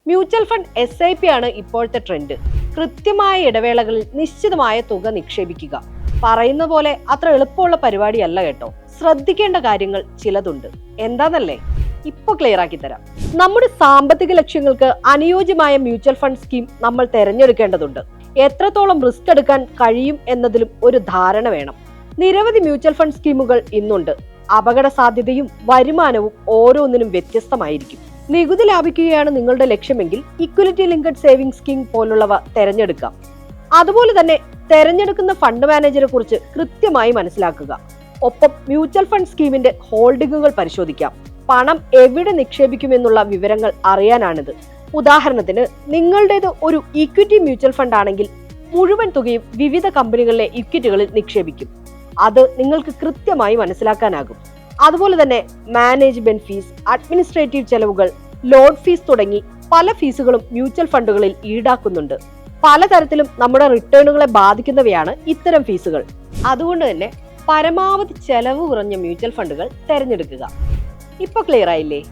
Mutual fund SIP ആണ് ഇപ്പോഴത്തെ trend. കൃത്യമായ ഇടവേളകളിൽ നിശ്ചിതമായ തുക നിക്ഷേപിക്കുക. പറയുന്ന പോലെ അത്ര എളുപ്പമുള്ള പരിപാടിയല്ല കേട്ടോ. ശ്രദ്ധിക്കേണ്ട കാര്യങ്ങൾ ചിലതുണ്ട്. എന്താന്നല്ലേ? ഇപ്പൊ ക്ലിയർ ആക്കി തരാം. നമ്മുടെ സാമ്പത്തിക ലക്ഷ്യങ്ങൾക്ക് അനുയോജ്യമായ മ്യൂച്വൽ ഫണ്ട് സ്കീം നമ്മൾ തിരഞ്ഞെടുക്കേണ്ടതുണ്ട്. എത്രത്തോളം റിസ്ക് എടുക്കാൻ കഴിയും എന്നതിലും ഒരു ധാരണ വേണം. നിരവധി മ്യൂച്വൽ ഫണ്ട് സ്കീമുകൾ ഇന്നുണ്ട്. അപകട സാധ്യതയും വരുമാനവും ഓരോന്നിനും വ്യത്യസ്തമായിരിക്കും. നികുതി ലാഭിക്കുകയാണ് നിങ്ങളുടെ ലക്ഷ്യമെങ്കിൽ ഇക്വിറ്റി ലിങ്കഡ് സേവിംഗ് സ്കീം പോലുള്ളവ തെരഞ്ഞെടുക്കാം. അതുപോലെ തന്നെ തെരഞ്ഞെടുക്കുന്ന ഫണ്ട് മാനേജറെ കുറിച്ച് കൃത്യമായി മനസ്സിലാക്കുക. ഒപ്പം മ്യൂച്വൽ ഫണ്ട് സ്കീമിന്റെ ഹോൾഡിംഗുകൾ പരിശോധിക്കാം. പണം എവിടെ നിക്ഷേപിക്കുമെന്നുള്ള വിവരങ്ങൾ അറിയാനാണിത്. ഉദാഹരണത്തിന് നിങ്ങളുടേത് ഒരു ഇക്വിറ്റി മ്യൂച്വൽ ഫണ്ട് ആണെങ്കിൽ മുഴുവൻ തുകയും വിവിധ കമ്പനികളിലെ ഇക്വിറ്റികളിൽ നിക്ഷേപിക്കും. അത് നിങ്ങൾക്ക് കൃത്യമായി മനസ്സിലാക്കാനാകും. അതുപോലെ തന്നെ മാനേജ്മെന്റ് ഫീസ്, അഡ്മിനിസ്ട്രേറ്റീവ് ചെലവുകൾ, ലോഡ് ഫീസ് തുടങ്ങി പല ഫീസുകളും മ്യൂച്വൽ ഫണ്ടുകളിൽ ഈടാക്കുന്നുണ്ട്. പലതരത്തിലും നമ്മുടെ റിട്ടേണുകളെ ബാധിക്കുന്നവയാണ് ഇത്തരം ഫീസുകൾ. അതുകൊണ്ട് തന്നെ പരമാവധി ചെലവ് കുറഞ്ഞ മ്യൂച്വൽ ഫണ്ടുകൾ തിരഞ്ഞെടുക്കുക. ഇപ്പൊ ക്ലിയർ ആയില്ലേ?